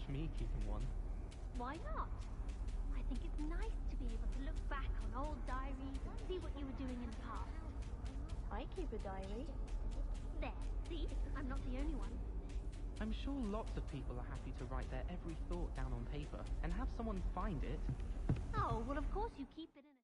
me keeping one. Why not? I think it's nice to be able to look back on old diaries and see what you were doing in the past. I keep a diary. There, see? I'm not the only one. I'm sure lots of people are happy to write their every thought down on paper and have someone find it. Oh, well of course you keep it in a...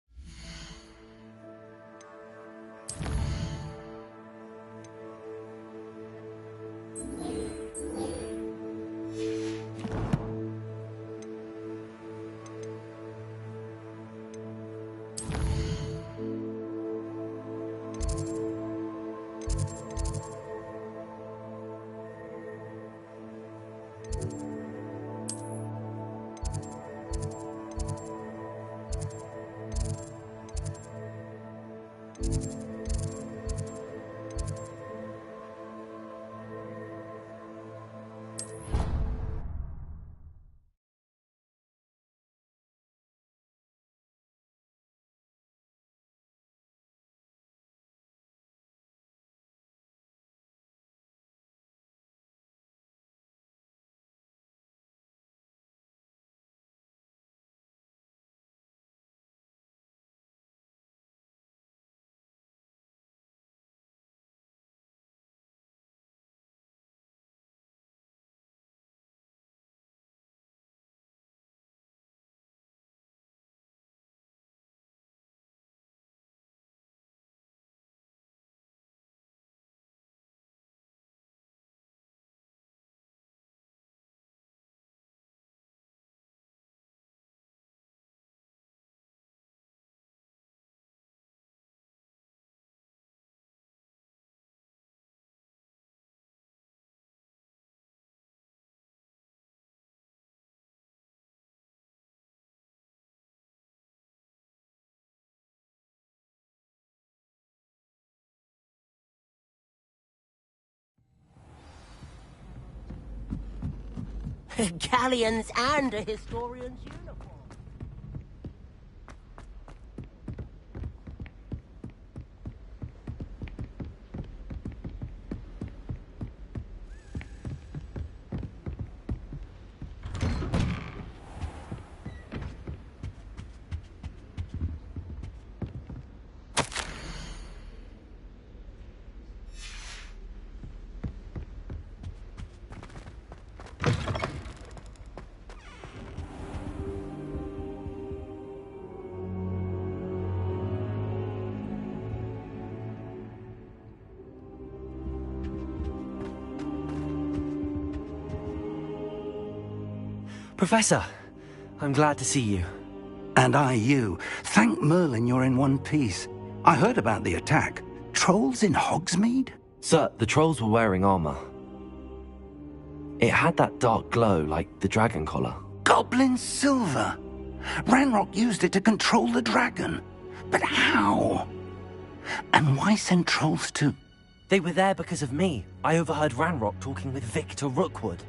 Galleons and a historian's uniform. Professor, I'm glad to see you. And I you. Thank Merlin you're in one piece. I heard about the attack. Trolls in Hogsmeade? Sir, the trolls were wearing armor. It had that dark glow like the dragon collar. Goblin silver! Ranrock used it to control the dragon. But how? And why send trolls to... They were there because of me. I overheard Ranrock talking with Victor Rookwood.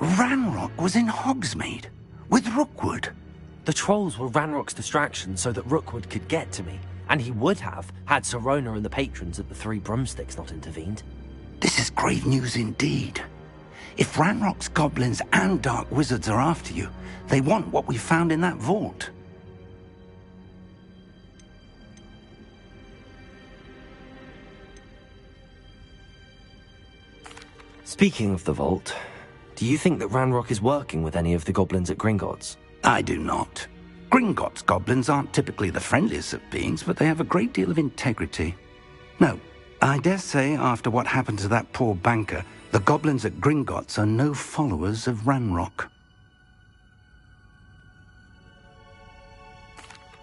Ranrock was in Hogsmeade? With Rookwood? The trolls were Ranrock's distraction so that Rookwood could get to me. And he would have, had Sirona and the patrons at the Three Broomsticks not intervened. This is grave news indeed. If Ranrock's goblins and dark wizards are after you, they want what we found in that vault. Speaking of the vault, do you think that Ranrock is working with any of the goblins at Gringotts? I do not. Gringotts goblins aren't typically the friendliest of beings, but they have a great deal of integrity. No, I dare say after what happened to that poor banker, the goblins at Gringotts are no followers of Ranrock.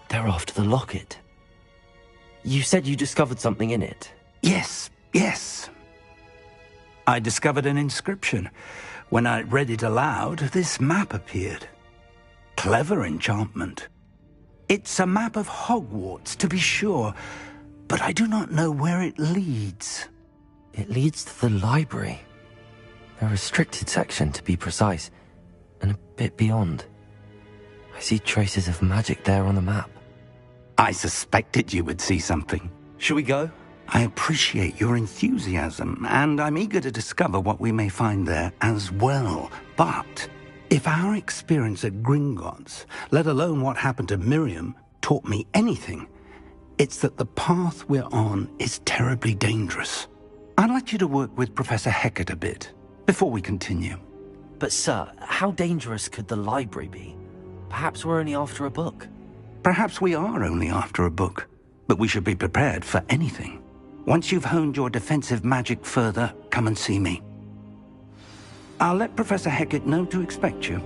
They're after the locket. You said you discovered something in it. Yes. I discovered an inscription. When I read it aloud, this map appeared. Clever enchantment. It's a map of Hogwarts, to be sure, but I do not know where it leads. It leads to the library. A restricted section, to be precise, and a bit beyond. I see traces of magic there on the map. I suspected you would see something. Shall we go? I appreciate your enthusiasm, and I'm eager to discover what we may find there as well. But If our experience at Gringotts, let alone what happened to Miriam, taught me anything, it's that the path we're on is terribly dangerous. I'd like you to work with Professor Hecat a bit, before we continue. But sir, how dangerous could the library be? Perhaps we're only after a book. Perhaps we are only after a book, but we should be prepared for anything. Once you've honed your defensive magic further, come and see me. I'll let Professor Hecat know to expect you.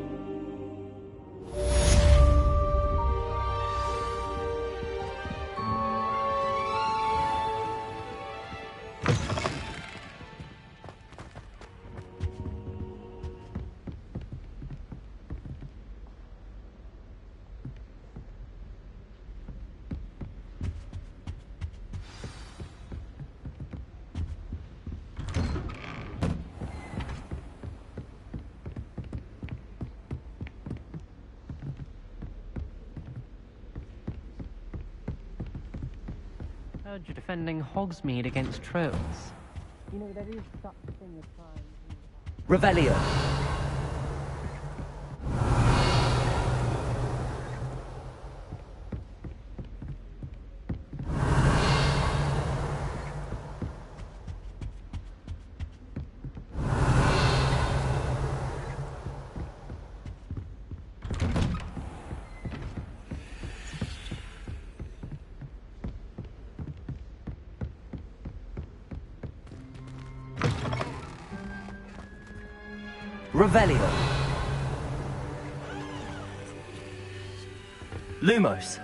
Heard you're defending Hogsmeade against trolls. You know, there is such a thing as crime. Revelio. Revelio. Lumos.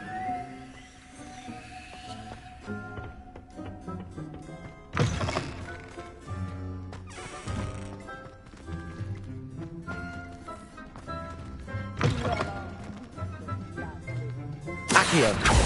Accio.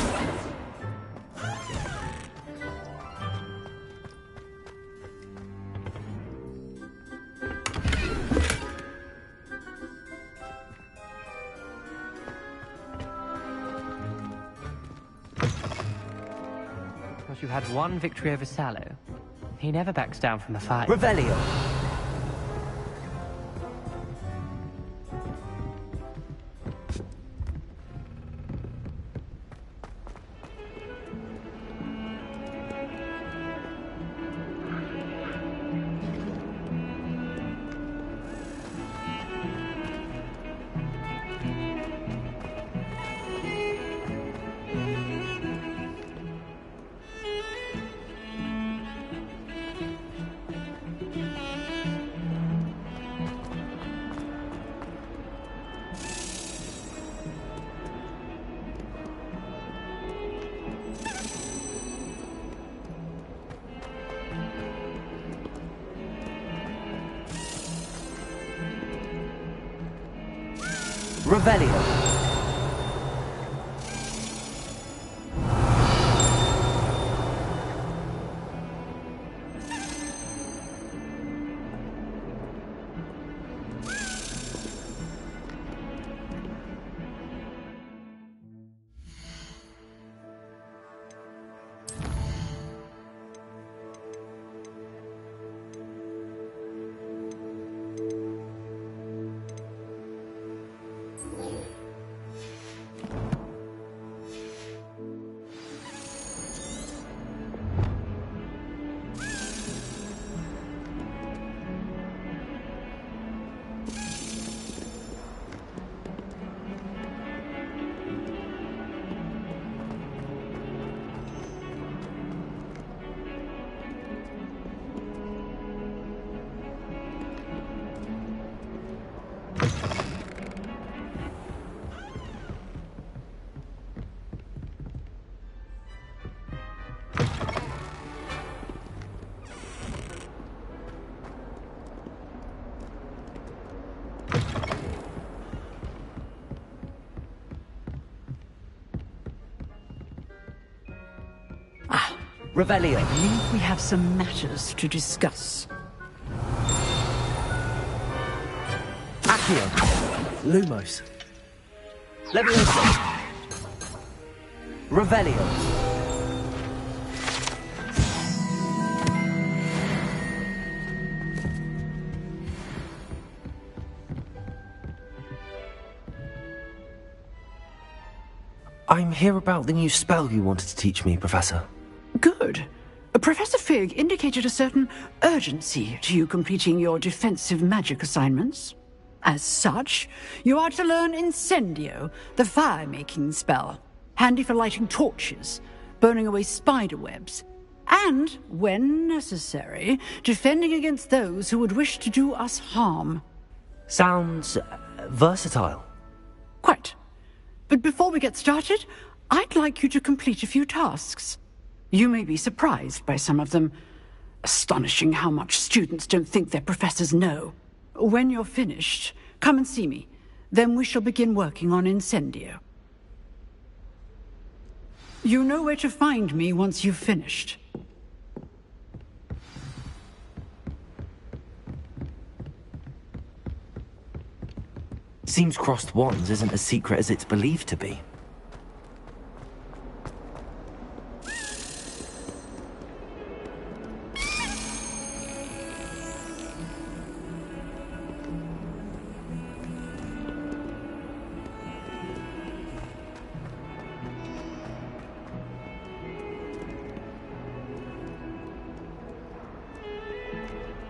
You had one victory over Sallow. He never backs down from the fight. Revelio. Revelio. Revelio. I believe we have some matters to discuss. Accio. Lumos. Leviosa. Revelio. hear about the new spell you wanted to teach me, Professor? Good. Professor Fig indicated a certain urgency to you completing your defensive magic assignments. As such, you are to learn Incendio, the fire-making spell, handy for lighting torches, burning away spider webs, and, when necessary, defending against those who would wish to do us harm. Sounds versatile. Quite. But before we get started, I'd like you to complete a few tasks. You may be surprised by some of them. Astonishing how much students don't think their professors know. When you're finished, come and see me. Then we shall begin working on Incendio. You know where to find me once you've finished. Seems crossed wands isn't as secret as it's believed to be.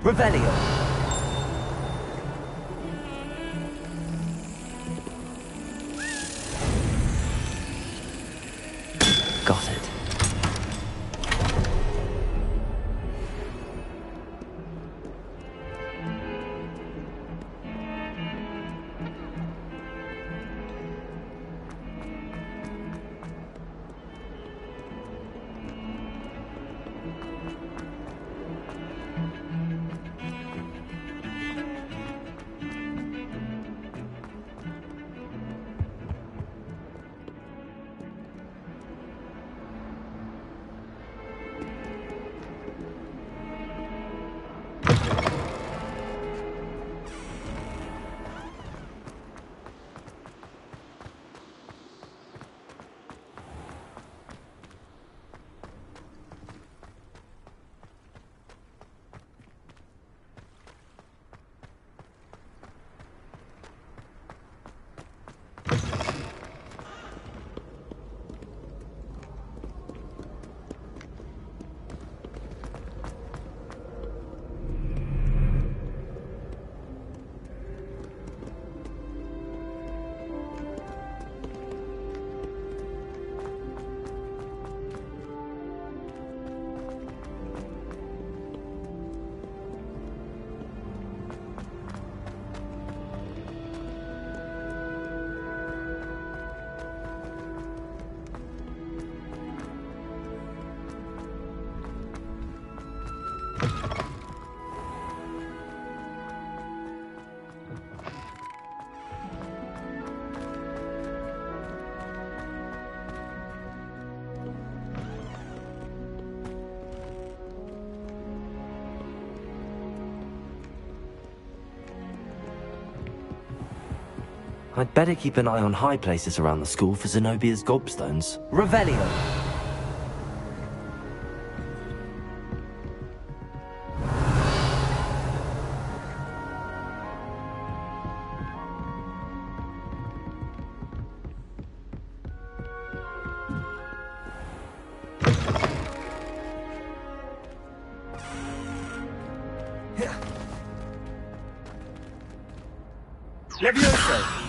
Revelio. Got it. I'd better keep an eye on high places around the school for Zenobia's gobstones. Revelio! Levioso!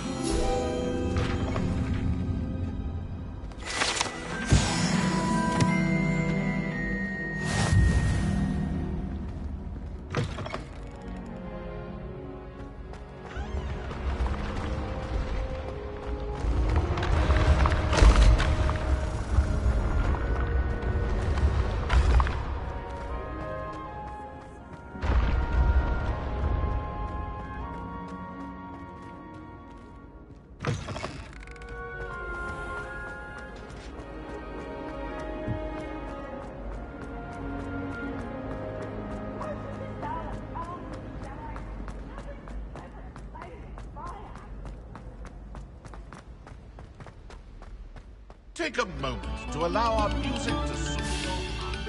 Take a moment to allow our music to soothe your heart.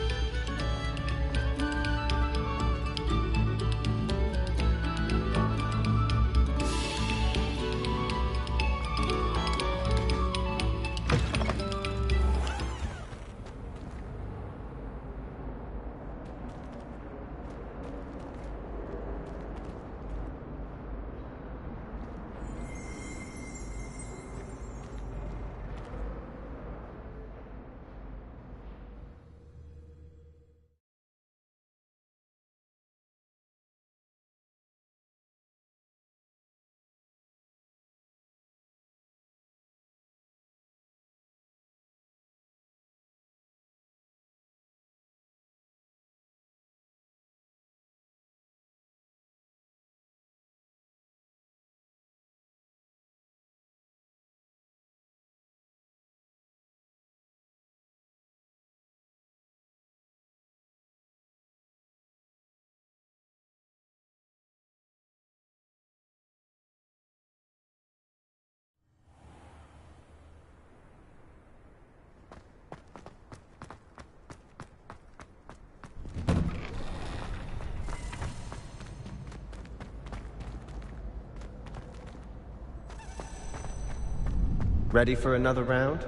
Ready for another round?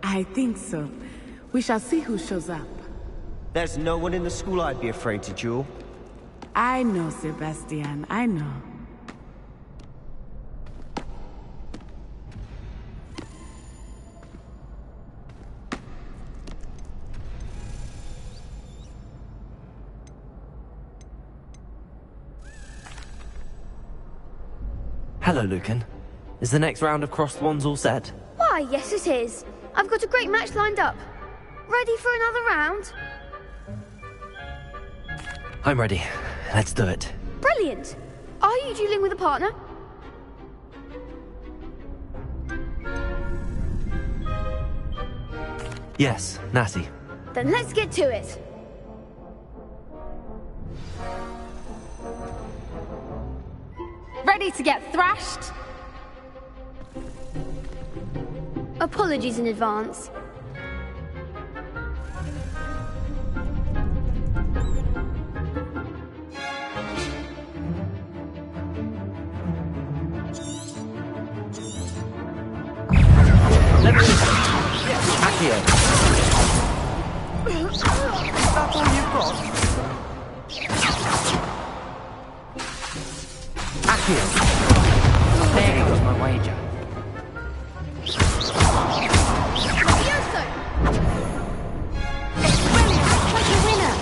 I think so. We shall see who shows up. There's no one in the school I'd be afraid to duel. I know, Sebastian, I know. Hello, Lucan. Is the next round of crossed wands all set? Why, yes it is. I've got a great match lined up. Ready for another round? I'm ready. Let's do it. Brilliant. Are you dueling with a partner? Yes, Natty. Then let's get to it. Ready to get thrashed? Apologies in advance. Accio. That's all you've got? Accio. There goes my wager. Levioso! It's brilliant! Like a winner!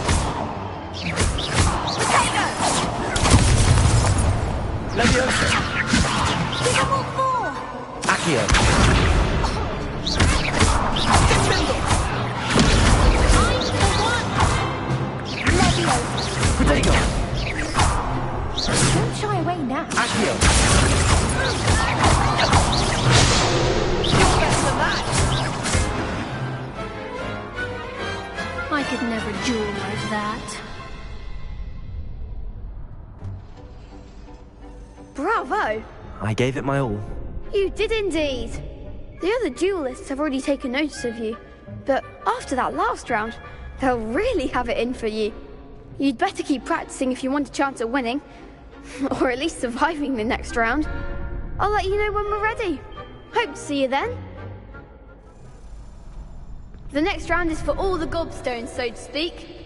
Potato! Leviosa. Double four! Accio. Protego. Don't shy away now. Accio. I could never duel like that. Bravo! I gave it my all. You did indeed. The other duelists have already taken notice of you, but after that last round, they'll really have it in for you. You'd better keep practicing if you want a chance at winning, or at least surviving the next round. I'll let you know when we're ready. Hope to see you then. The next round is for all the gobstones, so to speak.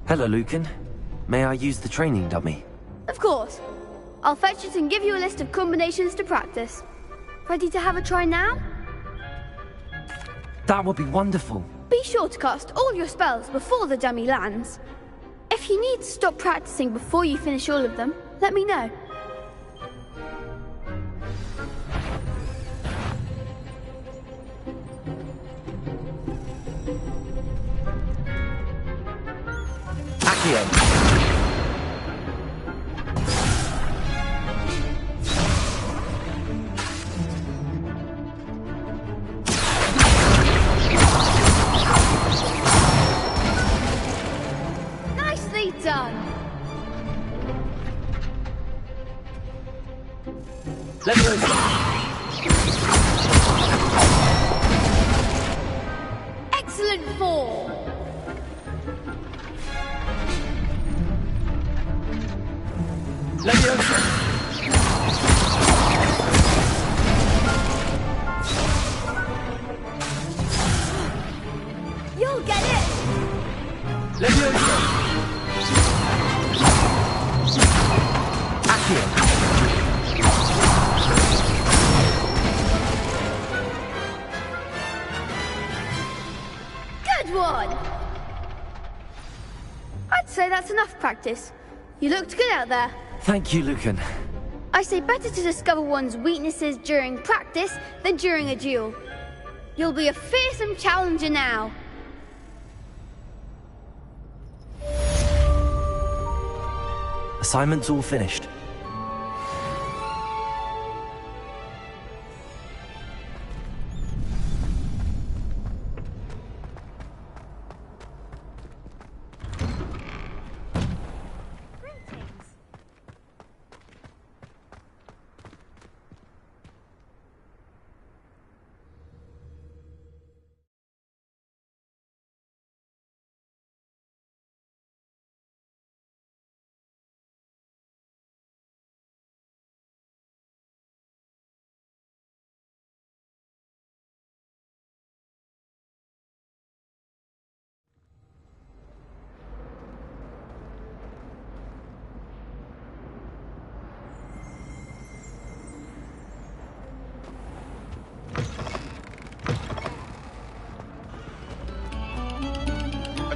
Hello, Lucan. May I use the training dummy? Of course. I'll fetch it and give you a list of combinations to practice. Ready to have a try now? That would be wonderful. Be sure to cast all your spells before the dummy lands. If you need to stop practicing before you finish all of them, let me know. Accio. Nicely done. Leviosa. Excellent form. Leviosa. You'll get it. Leviosa. Accio. Good one. I'd say that's enough practice. You looked good out there. Thank you, Lucan. I say better to discover one's weaknesses during practice than during a duel. You'll be a fearsome challenger now. Assignment's all finished.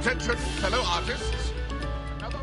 Attention, fellow artists. Another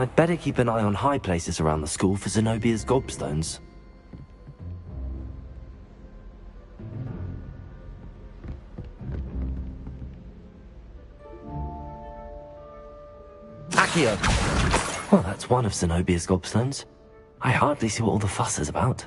I'd better keep an eye on high places around the school for Zenobia's gobstones. Accio! Well, that's one of Zenobia's gobstones. I hardly see what all the fuss is about.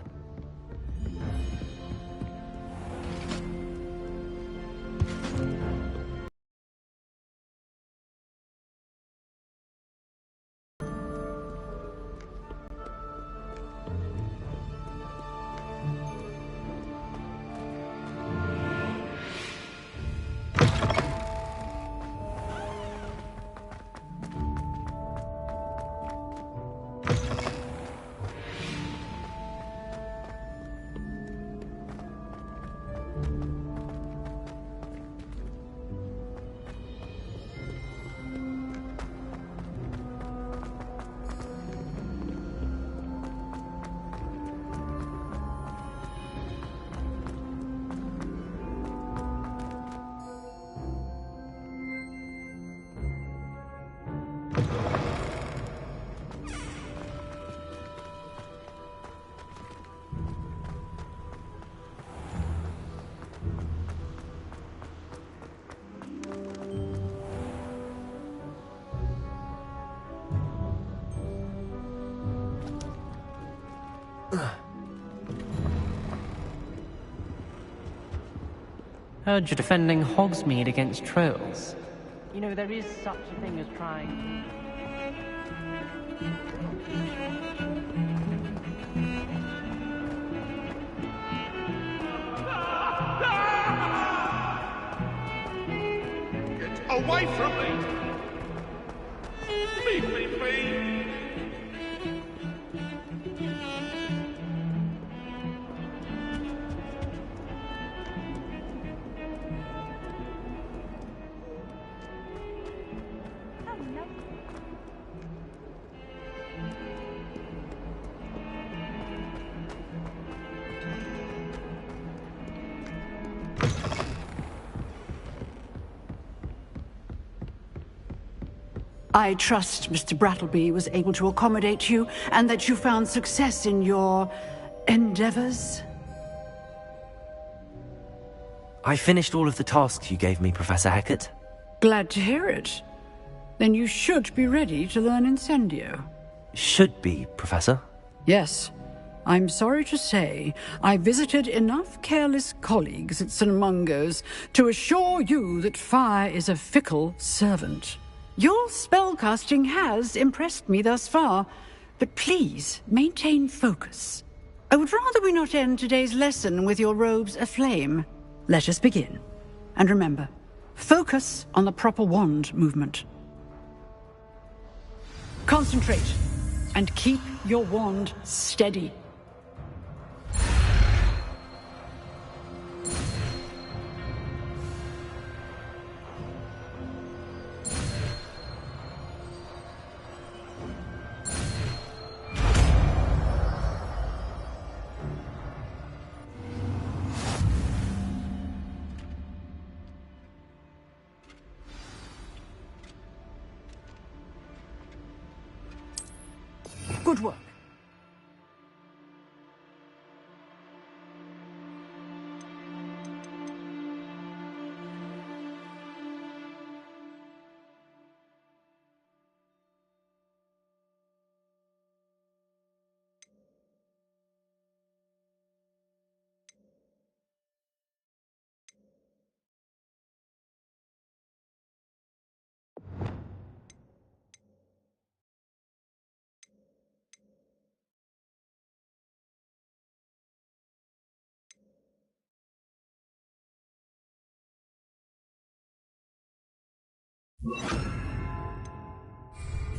Heard you're defending Hogsmeade against trolls. You know, there is such a thing as trying... Get away from me! Leave me be! I trust Mr. Brattleby was able to accommodate you, and that you found success in your endeavors. I finished all of the tasks you gave me, Professor Hecat. Glad to hear it. Then you should be ready to learn Incendio. Should be, Professor. Yes. I'm sorry to say, I visited enough careless colleagues at St. Mungo's to assure you that fire is a fickle servant. Your spellcasting has impressed me thus far, but please maintain focus. I would rather we not end today's lesson with your robes aflame. Let us begin. And remember, focus on the proper wand movement. Concentrate, and keep your wand steady. Good work.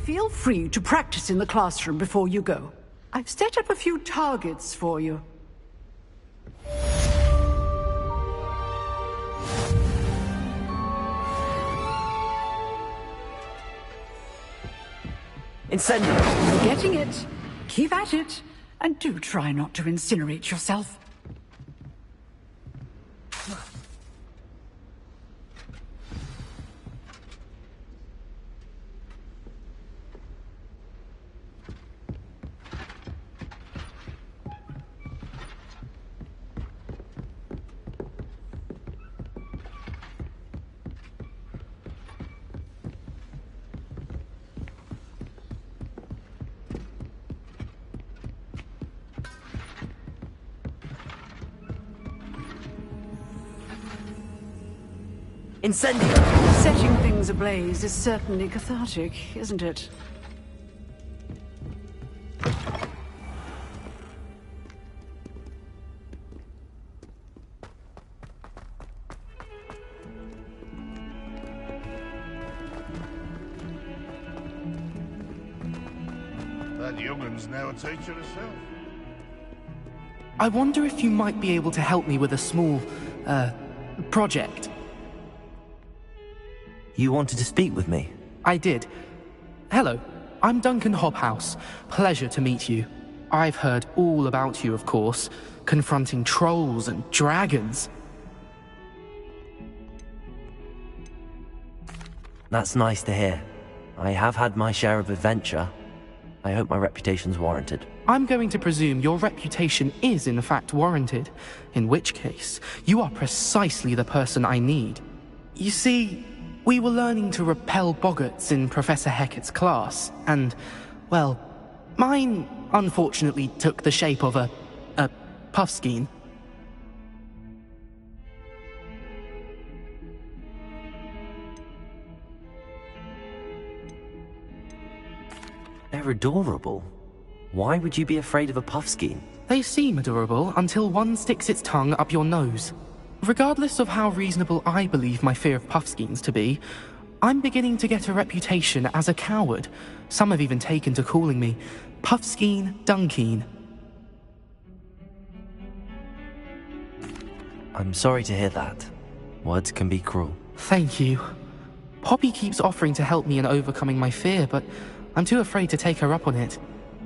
Feel free to practice in the classroom before you go. I've set up a few targets for you. Incendio! You're getting it. Keep at it. And do try not to incinerate yourself. Incendio! Setting things ablaze is certainly cathartic, isn't it? That young'un's now a teacher herself. I wonder if you might be able to help me with a small, project. You wanted to speak with me? I did. Hello, I'm Duncan Hobhouse. Pleasure to meet you. I've heard all about you, of course, confronting trolls and dragons. That's nice to hear. I have had my share of adventure. I hope my reputation's warranted. I'm going to presume your reputation is in fact warranted, in which case, you are precisely the person I need. You see, we were learning to repel boggarts in Professor Hecat's class, and, well, mine unfortunately took the shape of a puffskein. They're adorable. Why would you be afraid of a puffskein? They seem adorable until one sticks its tongue up your nose. Regardless of how reasonable I believe my fear of puffskeins to be, I'm beginning to get a reputation as a coward. Some have even taken to calling me Puffskein Dunkeen. I'm sorry to hear that. Words can be cruel. Thank you. Poppy keeps offering to help me in overcoming my fear, but I'm too afraid to take her up on it.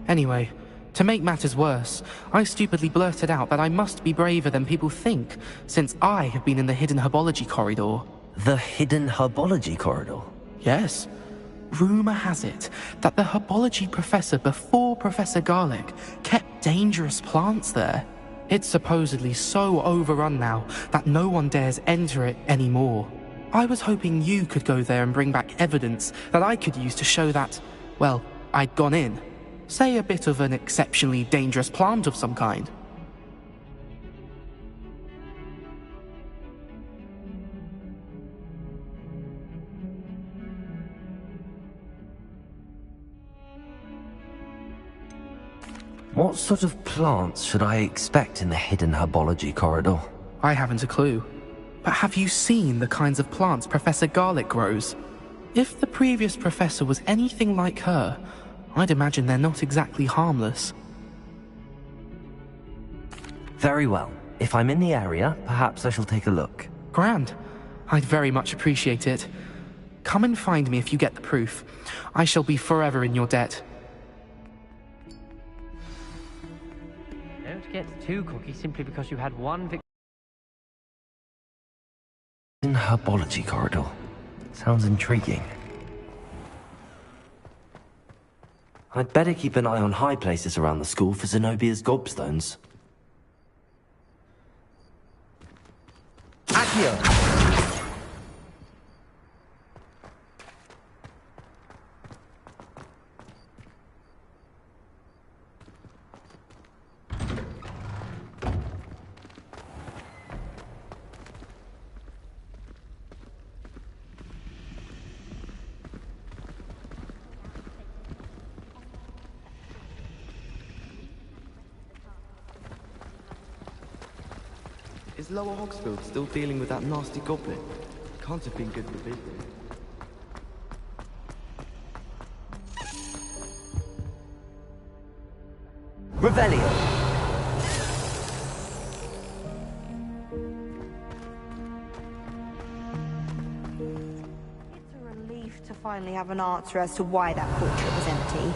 Anyway, to make matters worse, I stupidly blurted out that I must be braver than people think, since I have been in the hidden herbology corridor. The hidden herbology corridor? Yes. Rumor has it that the herbology professor before Professor Garlic kept dangerous plants there. It's supposedly so overrun now that no one dares enter it anymore. I was hoping you could go there and bring back evidence that I could use to show that, well, I'd gone in. Say a bit of an exceptionally dangerous plant of some kind. What sort of plants should I expect in the hidden herbology corridor? I haven't a clue. But have you seen the kinds of plants Professor Garlic grows? If the previous professor was anything like her, I'd imagine they're not exactly harmless. Very well. If I'm in the area, perhaps I shall take a look. Grand. I'd very much appreciate it. Come and find me if you get the proof. I shall be forever in your debt. Don't get too cocky simply because you had one Hidden herbology corridor. Sounds intriguing. I'd better keep an eye on high places around the school for Zenobia's gobstones. Accio! Is Lower Hogsfield still dealing with that nasty goblin? Can't have been good for business. Revelio! It's a relief to finally have an answer as to why that portrait was empty.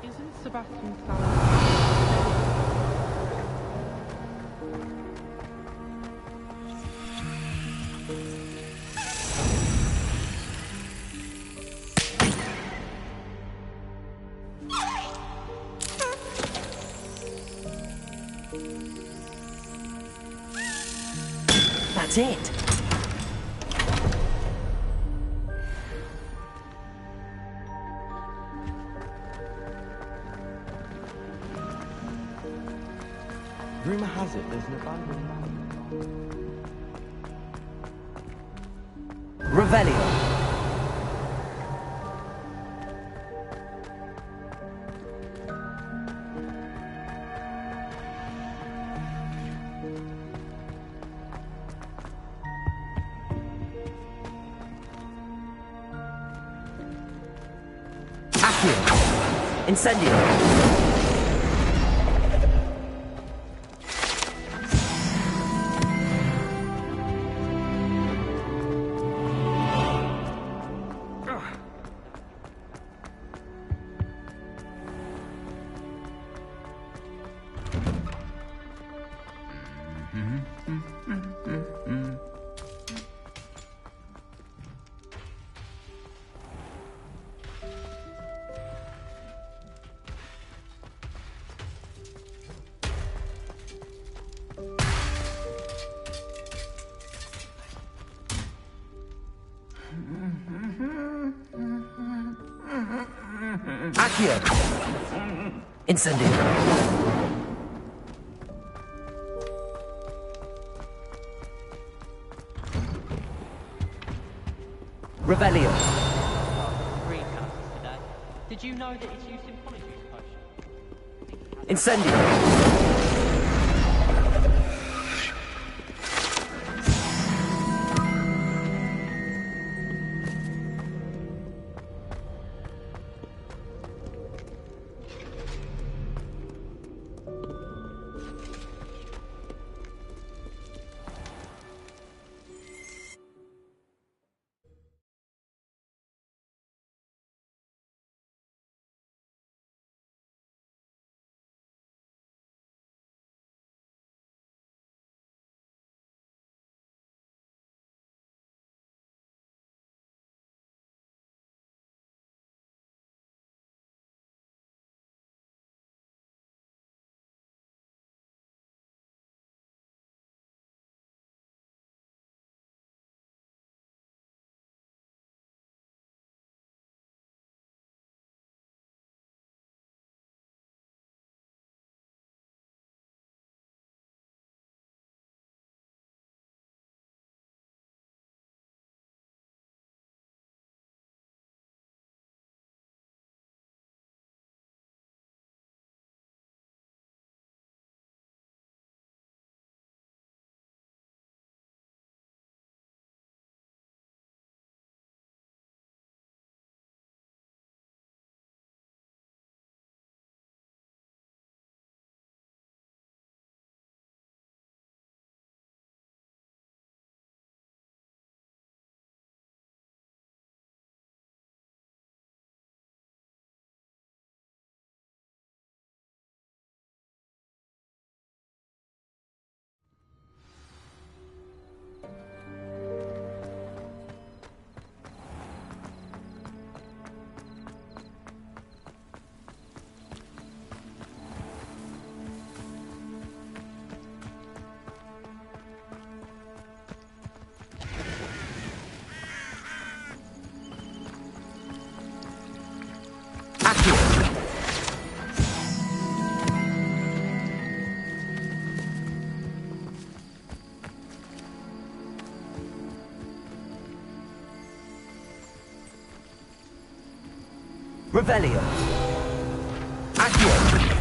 Isn't Sebastian Salazar? That's it! Rumour has it there's an abandoned man. Revelio! Accio! Incendio! Accio! Incendio! Revelio! Greenhouses today. Did you know that it's used in polyjuice potion? Incendio! Revelio. Accio.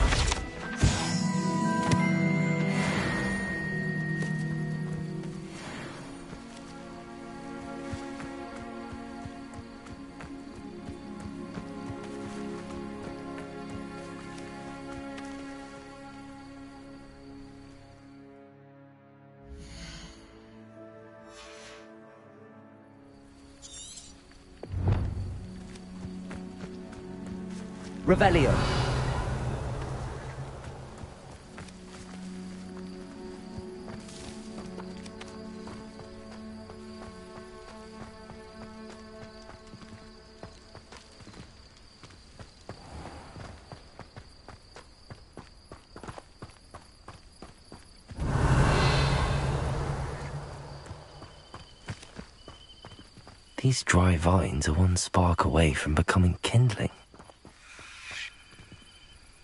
Revelio. These dry vines are one spark away from becoming kindling.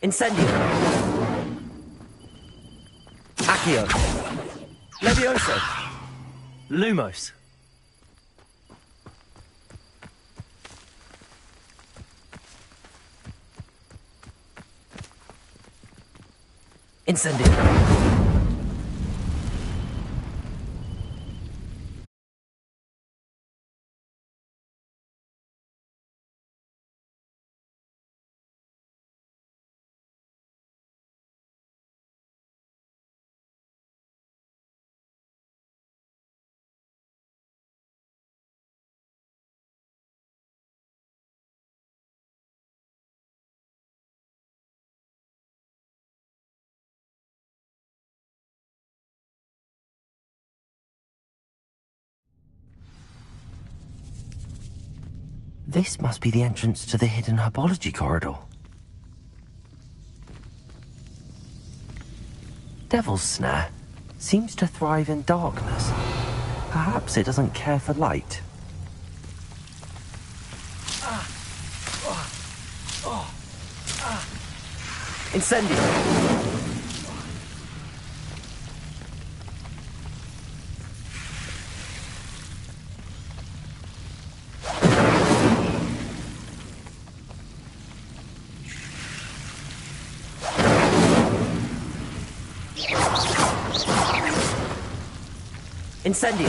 Incendio. Accio. Levioso. Lumos. Incendio. This must be the entrance to the hidden herbology corridor. Devil's Snare seems to thrive in darkness. Perhaps it doesn't care for light. Incendio. Incendio.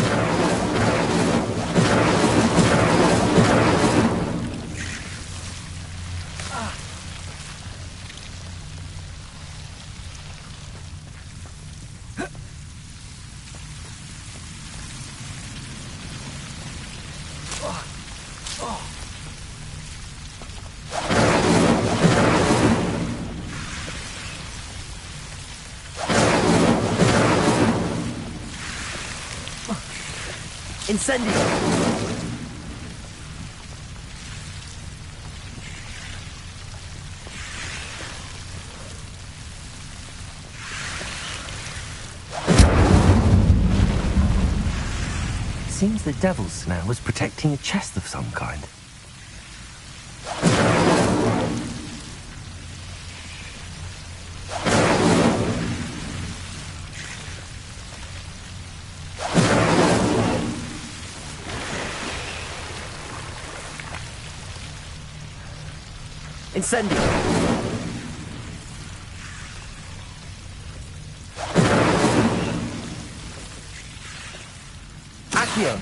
Incendio. Seems the Devil's Snare was protecting a chest of some kind. Incendio. Accio.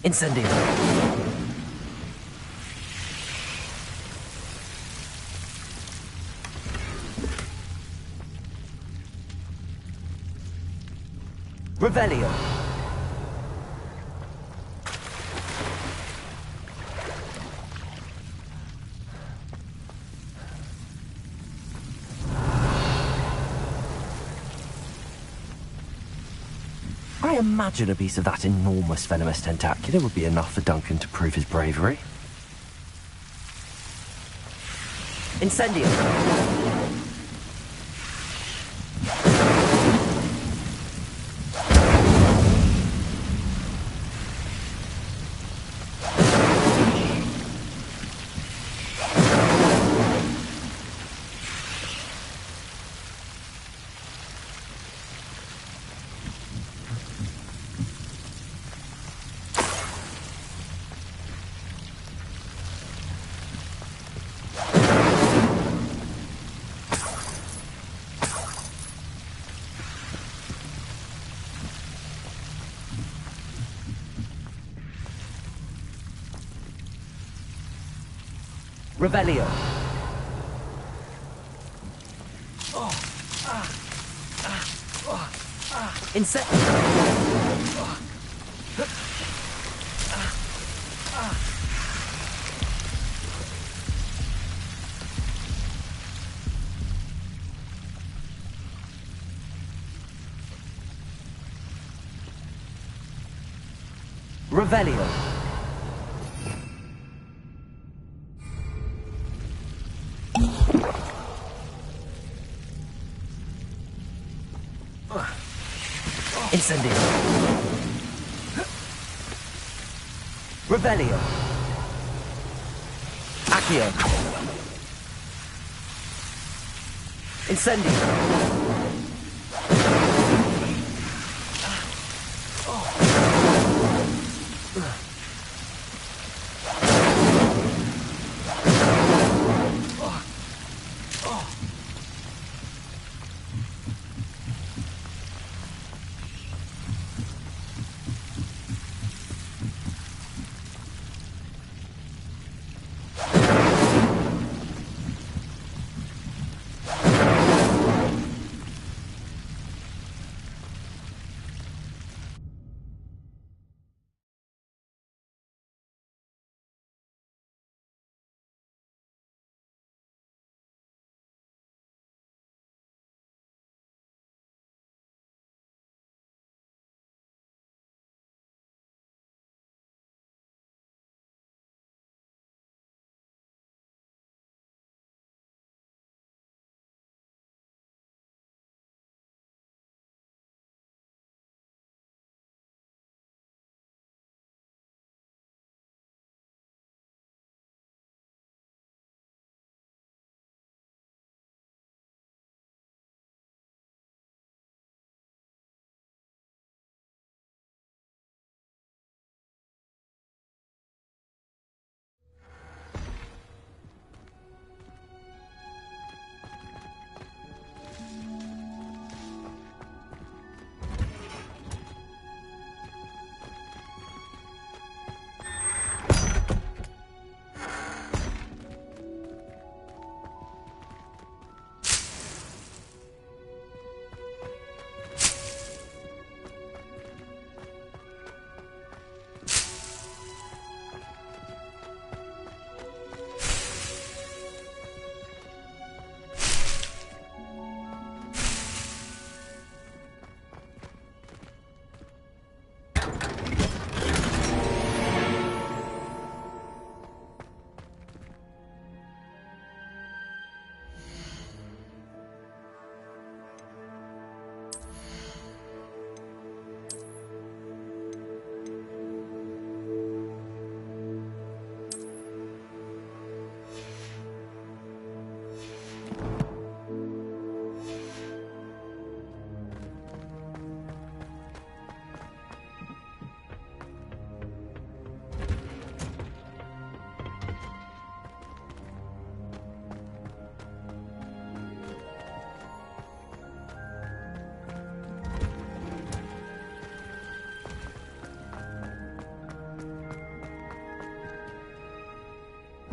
Incendio. Revelio. I imagine a piece of that enormous venomous tentacular would be enough for Duncan to prove his bravery. Incendio. Revelio. Revelio. Incendio. Revelio. Accio. Incendio.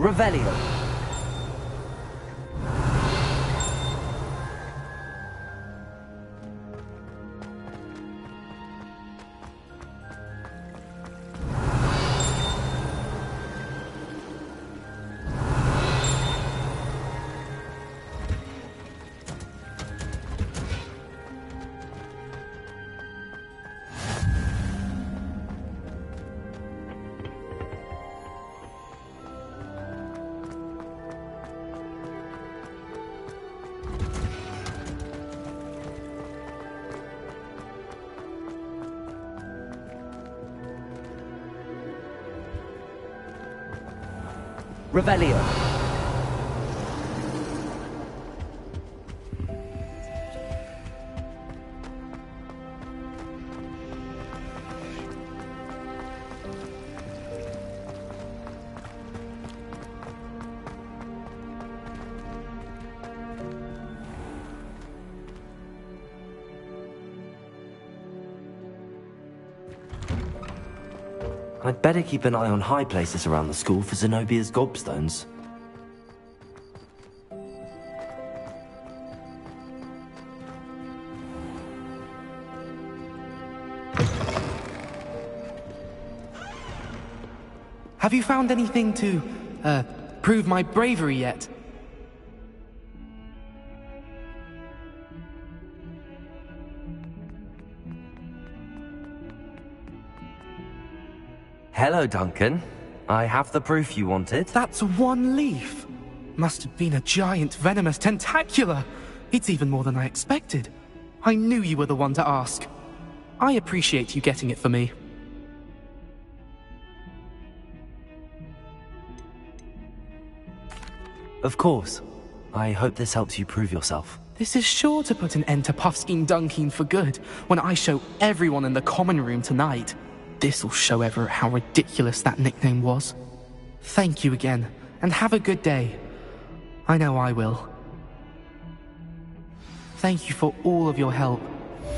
Revelio. Revelio. I'd better keep an eye on high places around the school for Zenobia's gobstones. Have you found anything to, prove my bravery yet? Hello, Duncan. I have the proof you wanted. That's one leaf. Must have been a giant venomous tentacula. It's even more than I expected. I knew you were the one to ask. I appreciate you getting it for me. Of course. I hope this helps you prove yourself. This is sure to put an end to Puffskein Dunkeen for good when I show everyone in the common room tonight. This'll show Everett how ridiculous that nickname was. Thank you again, and have a good day. I know I will. Thank you for all of your help.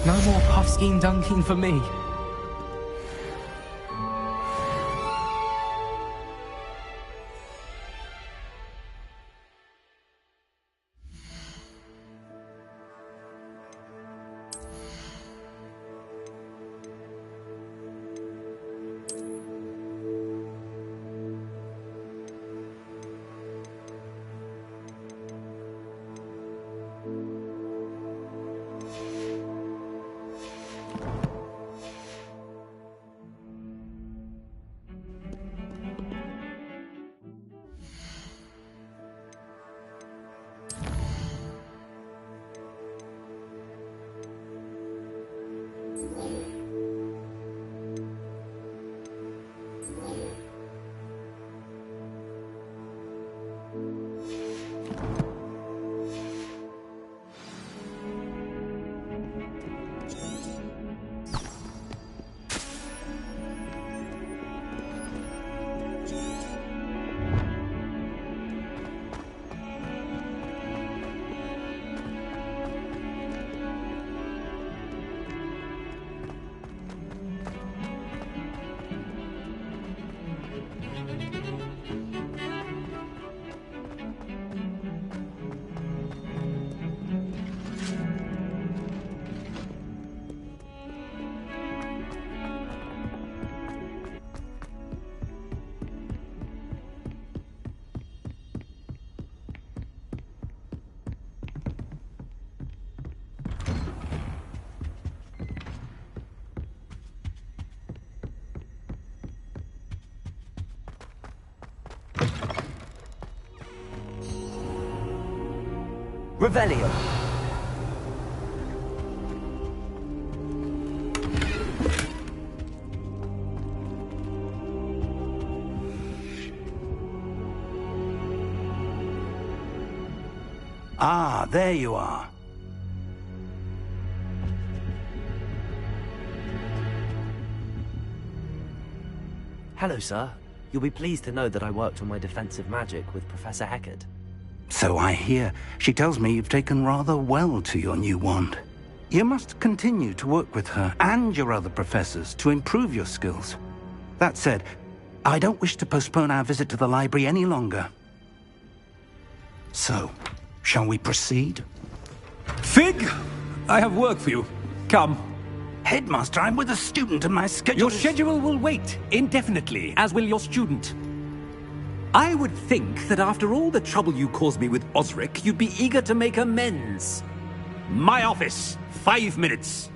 No more Puffskein Dunkeen for me. Revelio. Ah, there you are. Hello, sir. You'll be pleased to know that I worked on my defensive magic with Professor Heckard. So I hear. She tells me you've taken rather well to your new wand. You must continue to work with her and your other professors to improve your skills. That said, I don't wish to postpone our visit to the library any longer. So, shall we proceed? Fig, I have work for you. Come. Headmaster, I'm with a student and my schedule Your schedule will wait indefinitely, as will your student. I would think that after all the trouble you caused me with Osric, you'd be eager to make amends. My office, 5 minutes.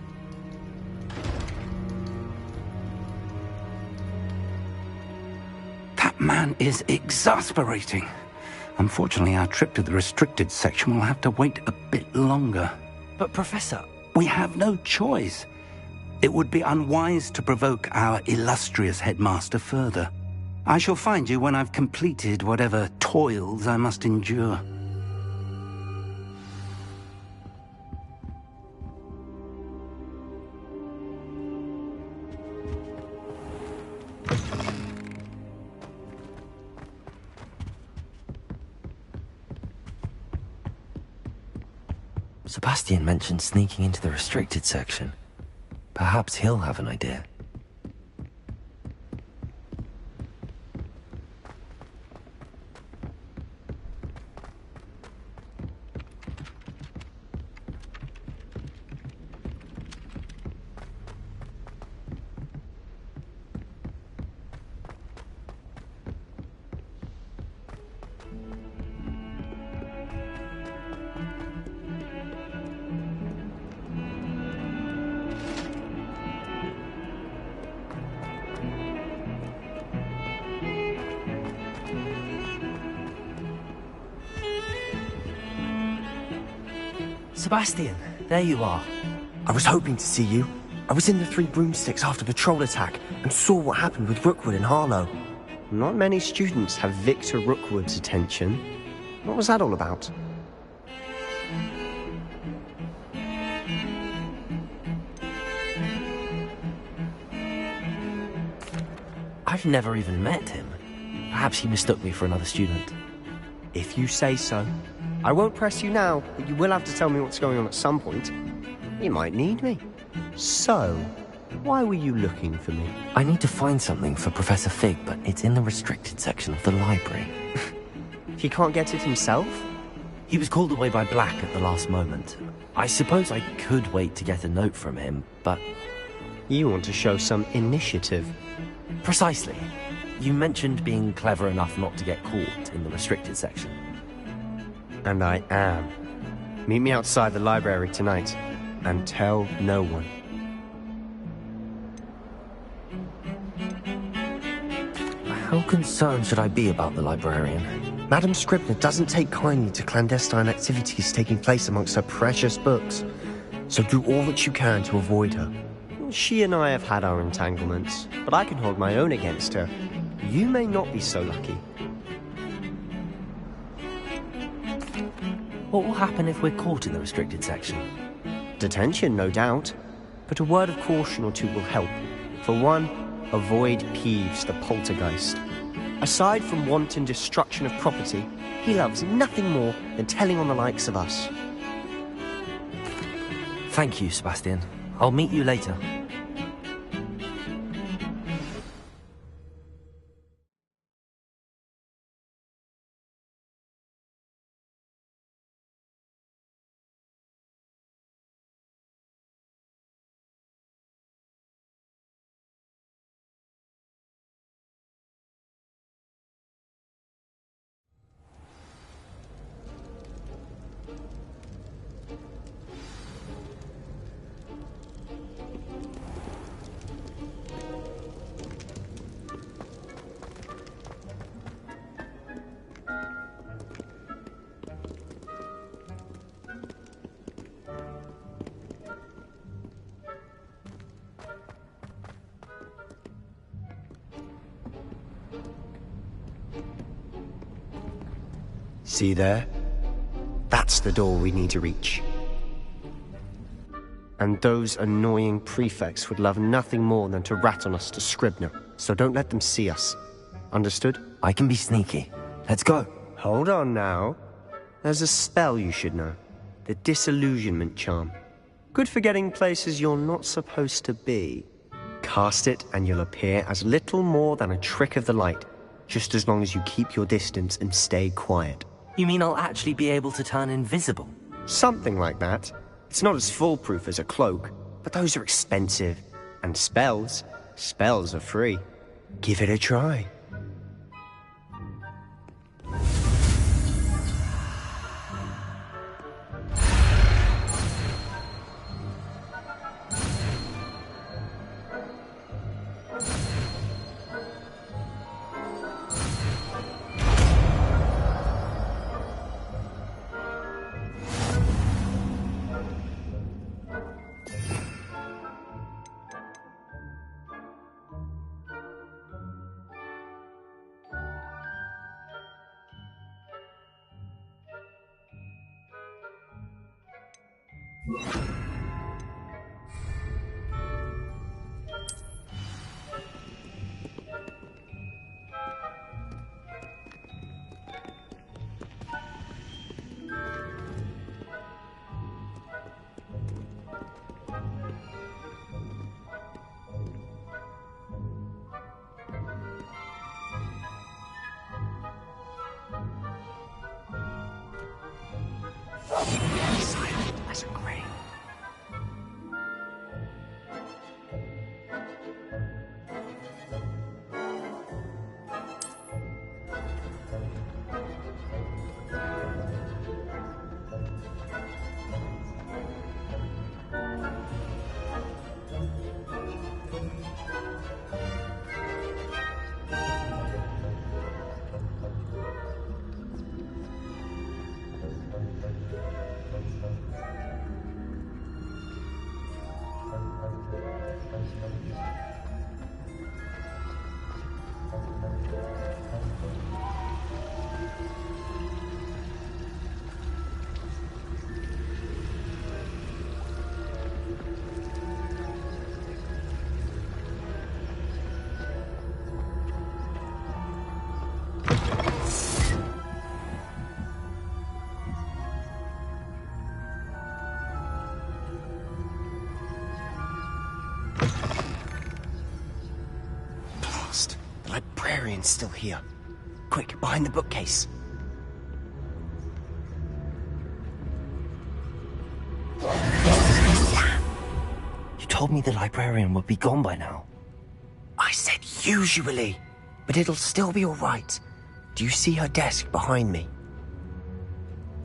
That man is exasperating. Unfortunately, our trip to the restricted section will have to wait a bit longer. But, Professor... We have no choice. It would be unwise to provoke our illustrious headmaster further. I shall find you when I've completed whatever toils I must endure. Sebastian mentioned sneaking into the restricted section. Perhaps he'll have an idea. Sebastian, there you are. I was hoping to see you. I was in the Three Broomsticks after the troll attack and saw what happened with Rookwood and Harlow. Not many students have Victor Rookwood's attention. What was that all about? I've never even met him. Perhaps he mistook me for another student. If you say so. I won't press you now, but you will have to tell me what's going on at some point. You might need me. So, why were you looking for me? I need to find something for Professor Fig, but it's in the restricted section of the library. He can't get it himself? He was called away by Black at the last moment. I suppose I could wait to get a note from him, but... You want to show some initiative. Precisely. You mentioned being clever enough not to get caught in the restricted section. And I am. Meet me outside the library tonight, and tell no one. How concerned should I be about the librarian? Madam Scribner doesn't take kindly to clandestine activities taking place amongst her precious books, so do all that you can to avoid her. She and I have had our entanglements, but I can hold my own against her. You may not be so lucky. What will happen if we're caught in the restricted section? Detention, no doubt. But a word of caution or two will help. For one, avoid Peeves the poltergeist. Aside from wanton destruction of property, he loves nothing more than telling on the likes of us. Thank you, Sebastian. I'll meet you later. See there? That's the door we need to reach. And those annoying prefects would love nothing more than to rat on us to Scribner, so don't let them see us. Understood? I can be sneaky. Let's go. Hold on now. There's a spell you should know. The Disillusionment Charm. Good for getting places you're not supposed to be. Cast it and you'll appear as little more than a trick of the light, just as long as you keep your distance and stay quiet. You mean I'll actually be able to turn invisible? Something like that. It's not as foolproof as a cloak, but those are expensive. And spells are free. Give it a try. Silent as a grave. librarian's still here. Quick, behind the bookcase. Damn! You told me the librarian would be gone by now. I said usually, but it'll still be all right. Do you see her desk behind me?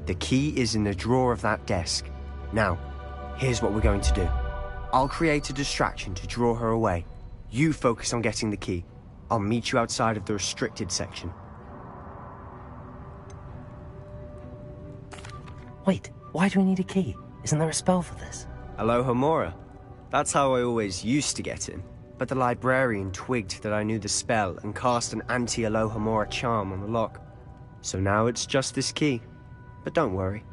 The key is in the drawer of that desk. Now, here's what we're going to do. I'll create a distraction to draw her away. You focus on getting the key. I'll meet you outside of the restricted section. Wait, why do we need a key? Isn't there a spell for this? Aloha Mora. That's how I always used to get in. But the librarian twigged that I knew the spell and cast an anti-Aloha Mora charm on the lock. So now it's just this key. But don't worry.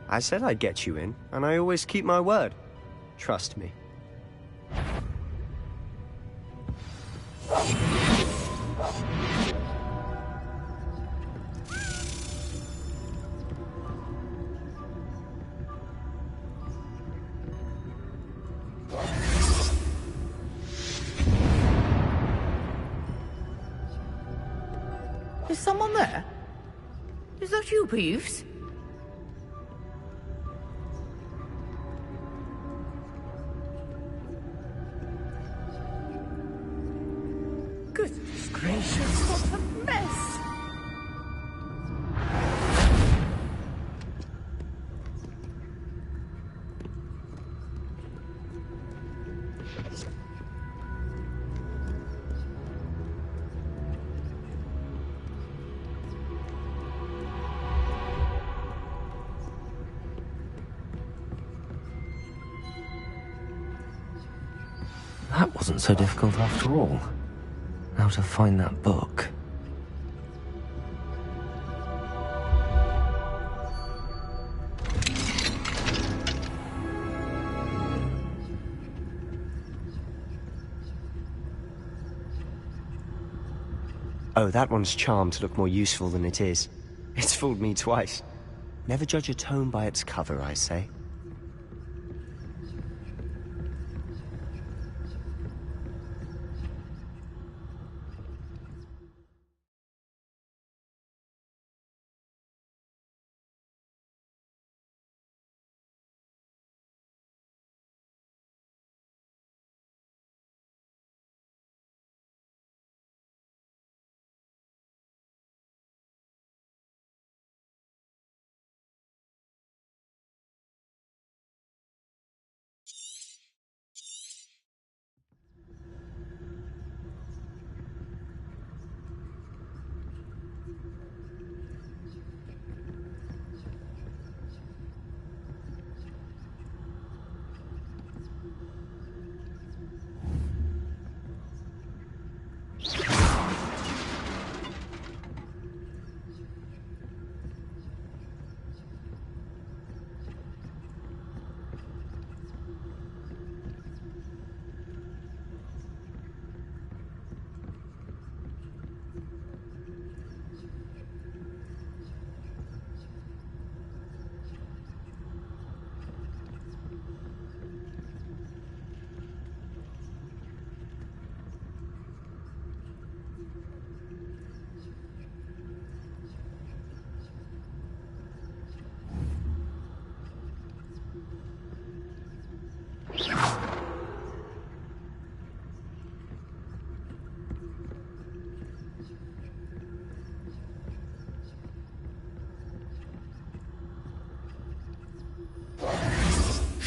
I said I'd get you in, and I always keep my word. Trust me. Is someone there? Is that you, Peeves? Goodness gracious, what a mess! That wasn't so difficult after all. Now to find that book. Oh, that one's charmed to look more useful than it is. It's fooled me twice. Never judge a tome by its cover, I say.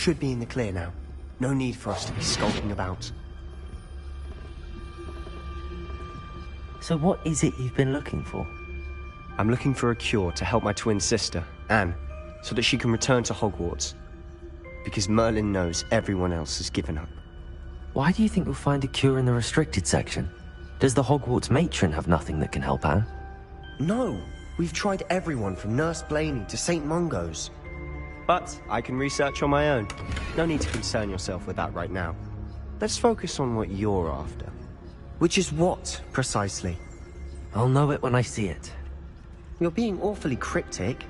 Should be in the clear now. No need for us to be skulking about. So what is it you've been looking for? I'm looking for a cure to help my twin sister, Anne, so that she can return to Hogwarts. Because Merlin knows everyone else has given up. Why do you think we'll find a cure in the restricted section? Does the Hogwarts matron have nothing that can help Anne? No! We've tried everyone from Nurse Blaney to St. Mungo's. But I can research on my own. No need to concern yourself with that right now. Let's focus on what you're after. Which is what, precisely? I'll know it when I see it. You're being awfully cryptic.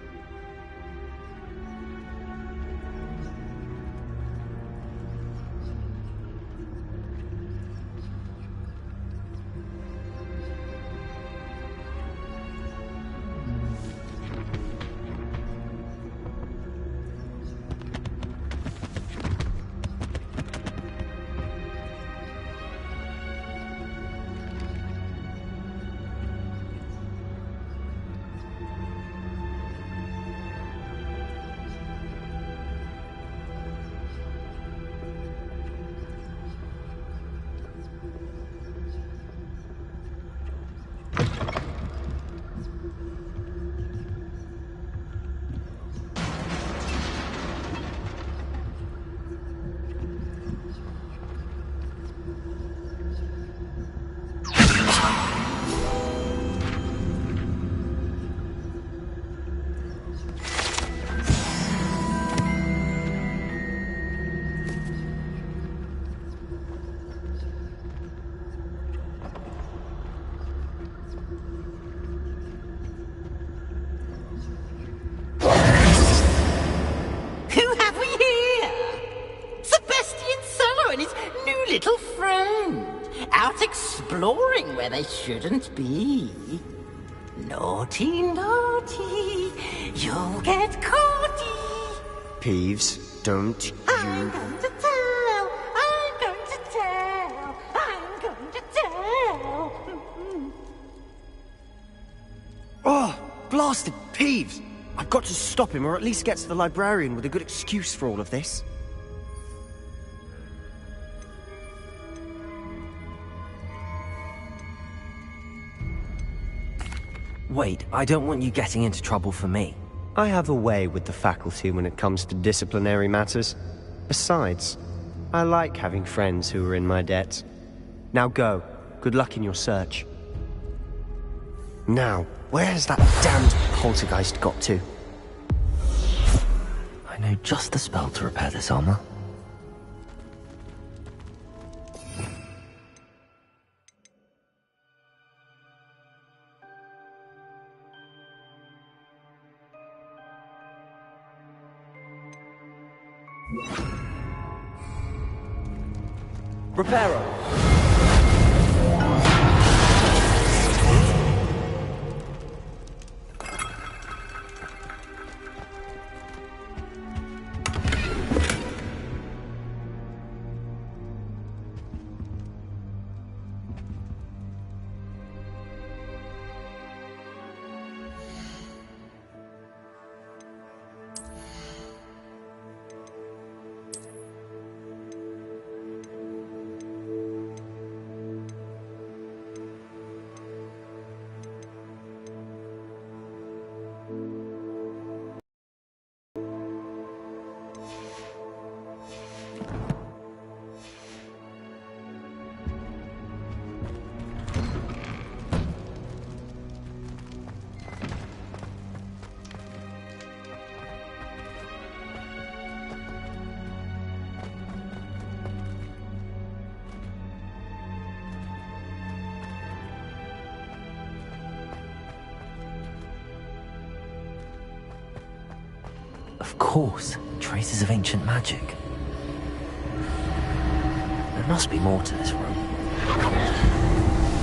exploring where they shouldn't be. Naughty, naughty, you'll get caughty. Peeves, don't I'm going to tell, I'm going to tell, I'm going to tell. Oh, blasted Peeves! I've got to stop him, or at least get to the librarian with a good excuse for all of this. Wait, I don't want you getting into trouble for me. I have a way with the faculty when it comes to disciplinary matters. Besides, I like having friends who are in my debt. Now go. Good luck in your search. Now, where's that damned poltergeist got to? I know just the spell to repair this armor. Reparo! Of course, traces of ancient magic. There must be more to this room.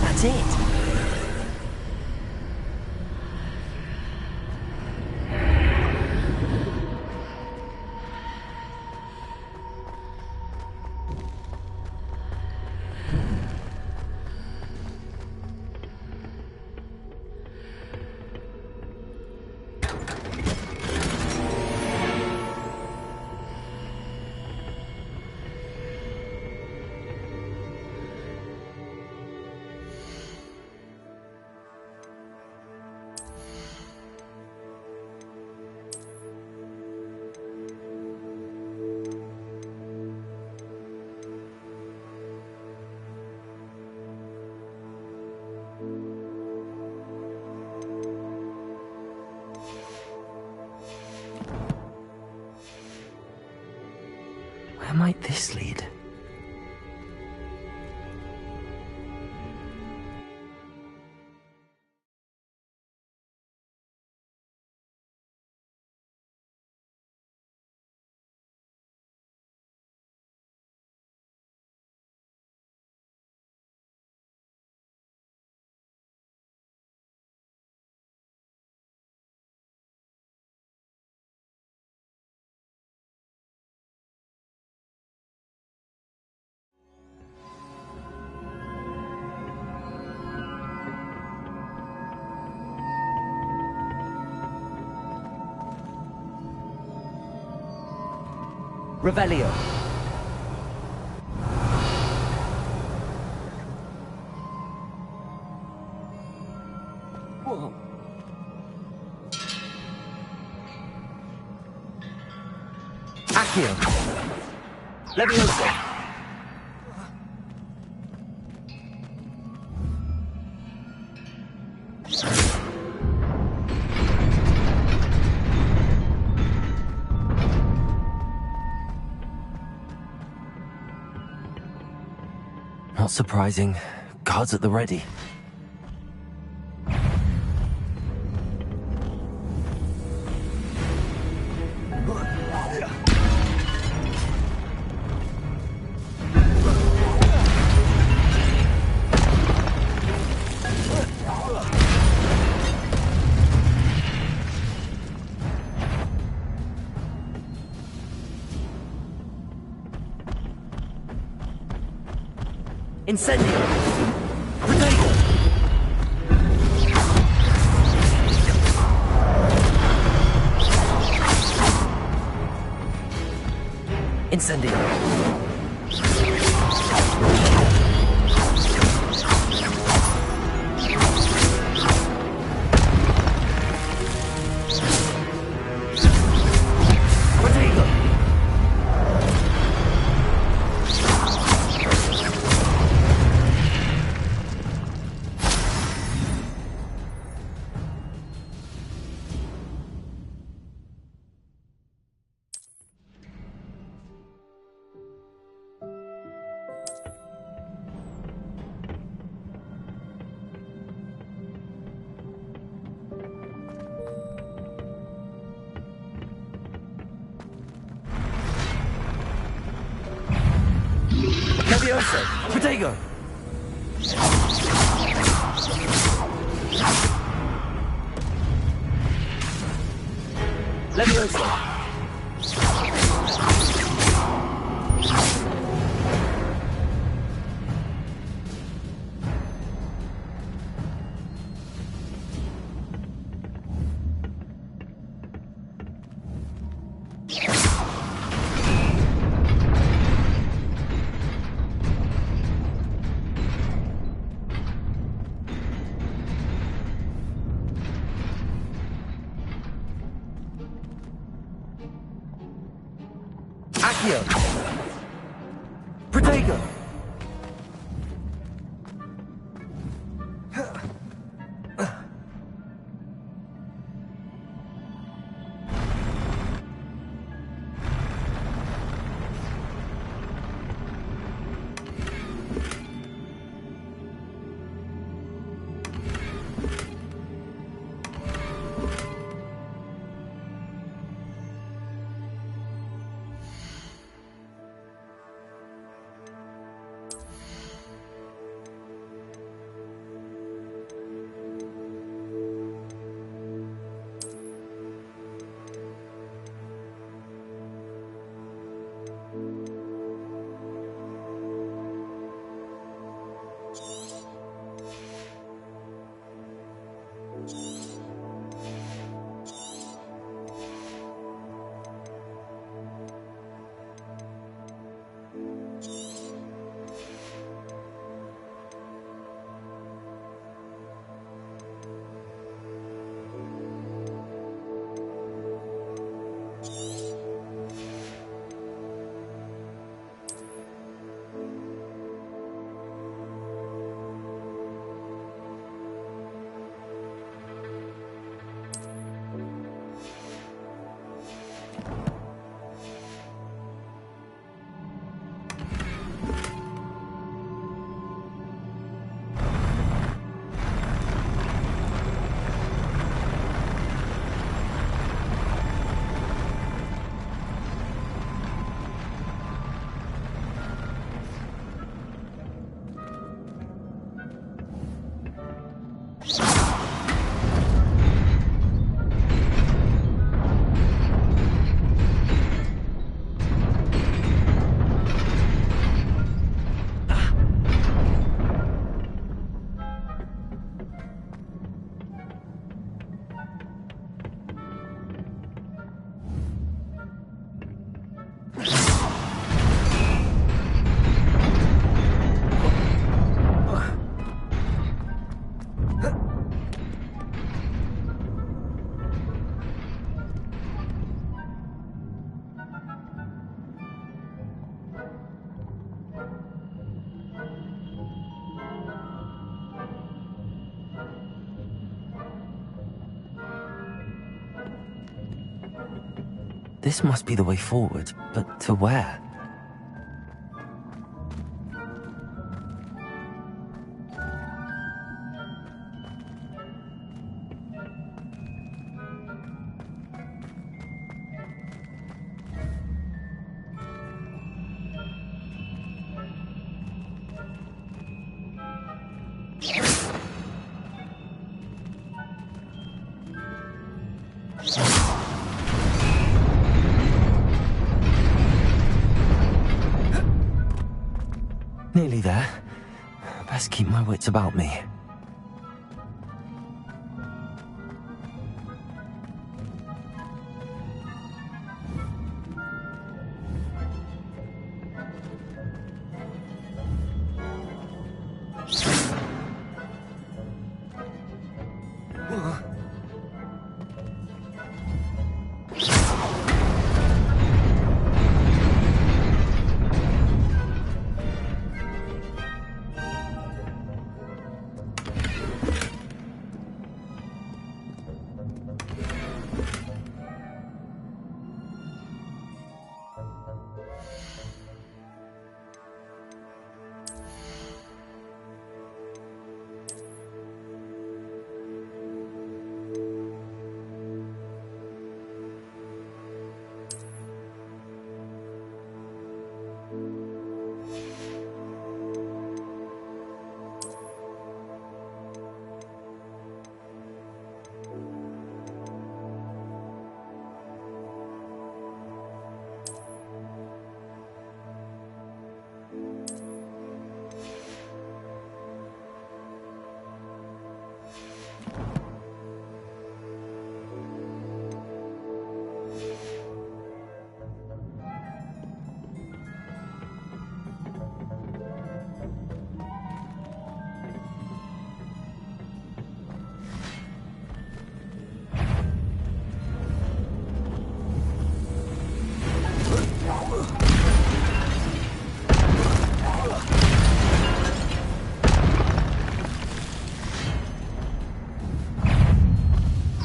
That's it! Where might this lead? Revelio. Whoa. Accio. Levioso. Not surprising. Guards at the ready. Incendio! Protego! Incendio! Levioso! Protego! Levioso! Accio! Protego! This must be the way forward, but to where? Nearly there. Best keep my wits about me.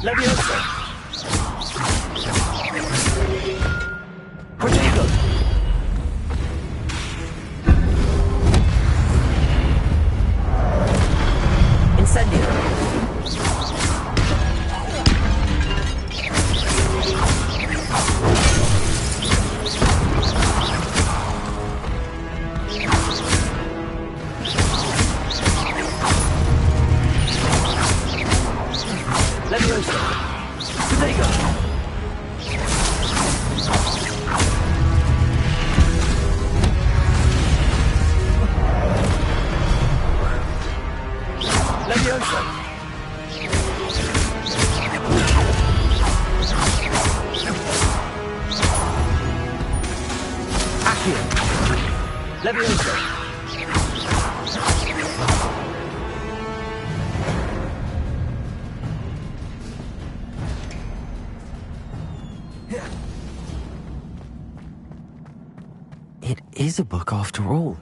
Leviosa! Protego! Incendio! Leviosa! Protego! Leviosa! Accio! Leviosa! It is a book after all.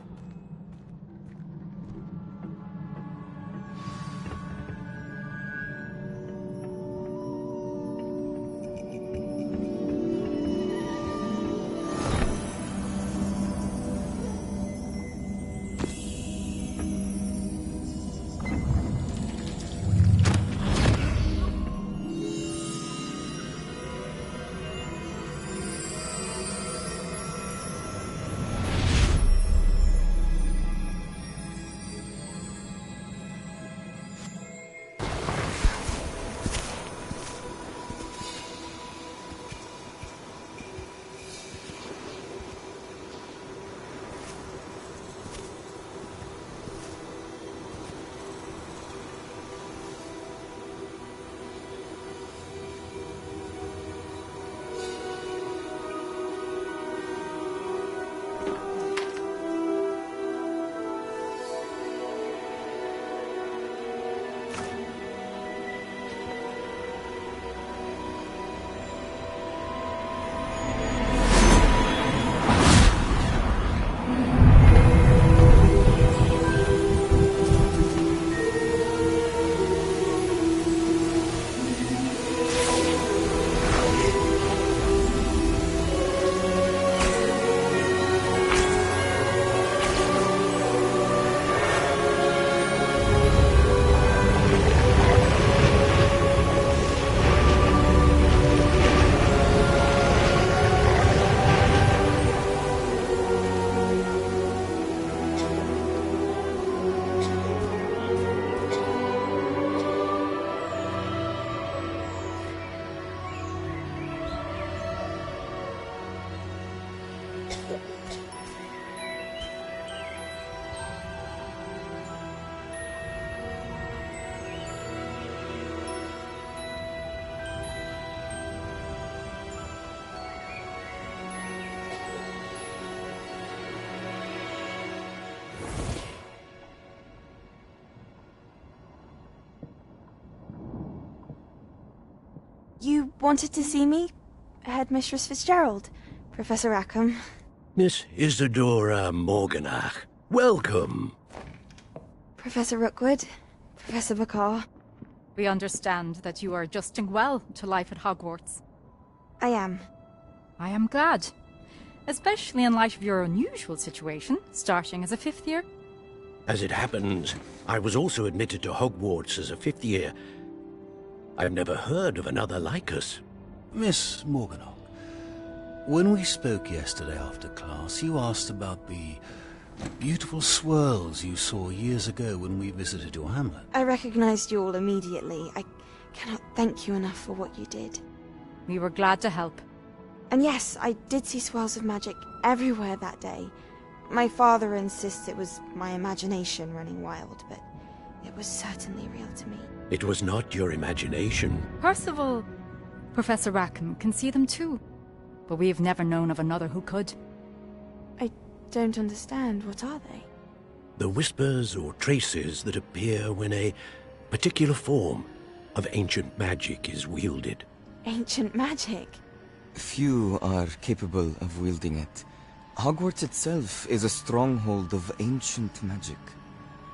You wanted to see me? Headmistress Fitzgerald, Professor Rackham. Miss Isadora Morganach, welcome. Professor Rookwood, Professor Bakar. We understand that you are adjusting well to life at Hogwarts. I am. I am glad. Especially in light of your unusual situation, starting as a 5th year. As it happens, I was also admitted to Hogwarts as a 5th year. I've never heard of another like us. Miss Morganach, when we spoke yesterday after class, you asked about the beautiful swirls you saw years ago when we visited your hamlet. I recognized you all immediately. I cannot thank you enough for what you did. We were glad to help. And yes, I did see swirls of magic everywhere that day. My father insists it was my imagination running wild, but it was certainly real to me. It was not your imagination. Percival, Professor Rackham can see them too. But we have never known of another who could. I don't understand. What are they? The whispers or traces that appear when a particular form of ancient magic is wielded. Ancient magic? Few are capable of wielding it. Hogwarts itself is a stronghold of ancient magic.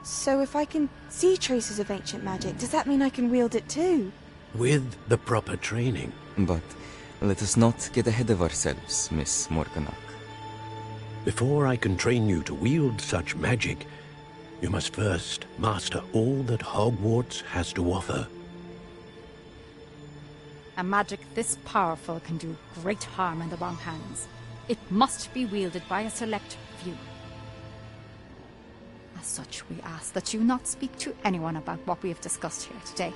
So if I can see traces of ancient magic, does that mean I can wield it too? With the proper training. But let us not get ahead of ourselves, Miss Morganach. Before I can train you to wield such magic, you must first master all that Hogwarts has to offer. A magic this powerful can do great harm in the wrong hands. It must be wielded by a select few. As such, we ask that you not speak to anyone about what we have discussed here today.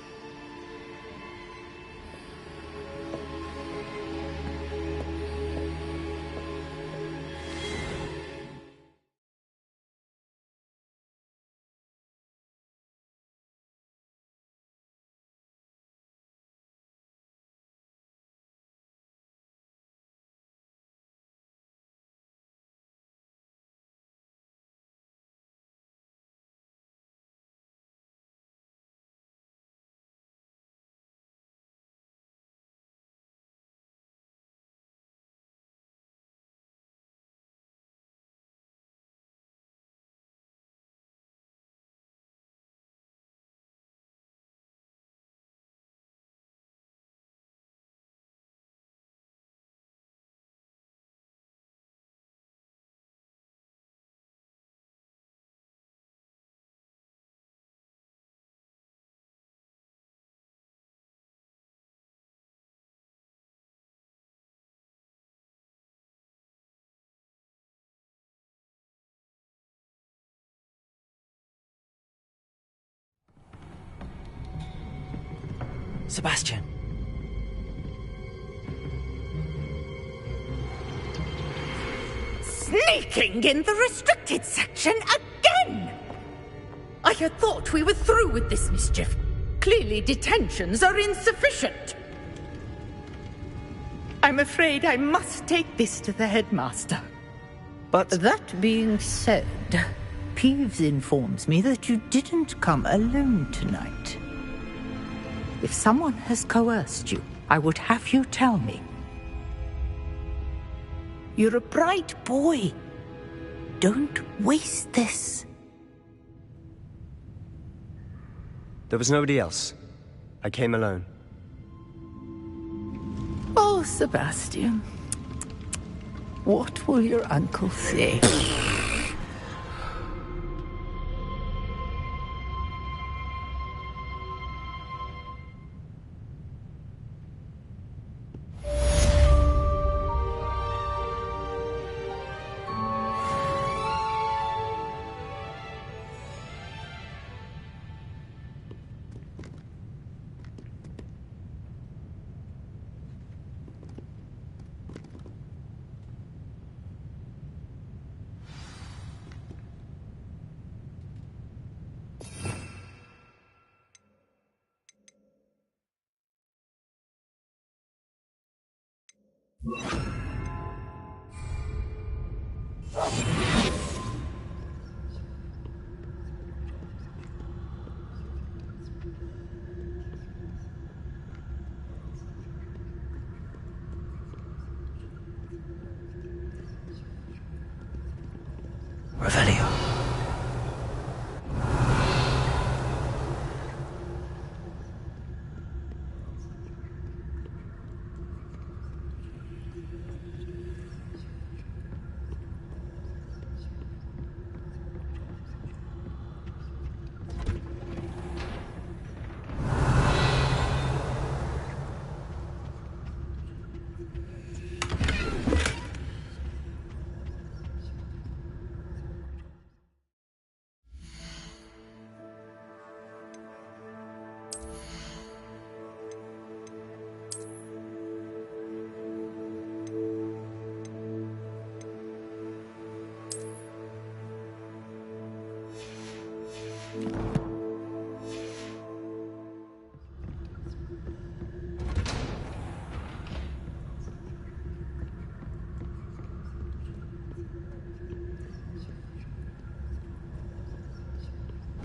Sebastian. Sneaking in the restricted section again! I had thought we were through with this mischief. Clearly detentions are insufficient. I'm afraid I must take this to the headmaster. But that being said, Peeves informs me that you didn't come alone tonight. If someone has coerced you, I would have you tell me. You're a bright boy. Don't waste this. There was nobody else. I came alone. Oh, Sebastian. What will your uncle say? Revelio.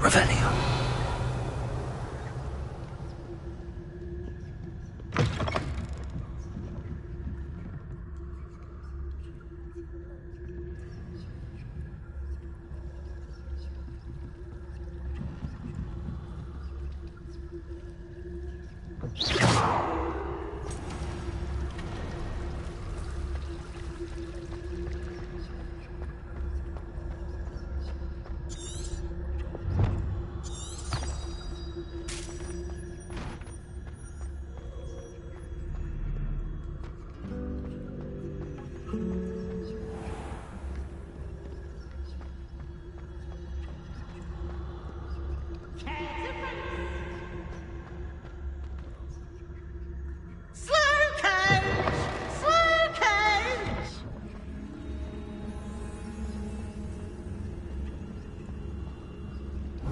Revelio.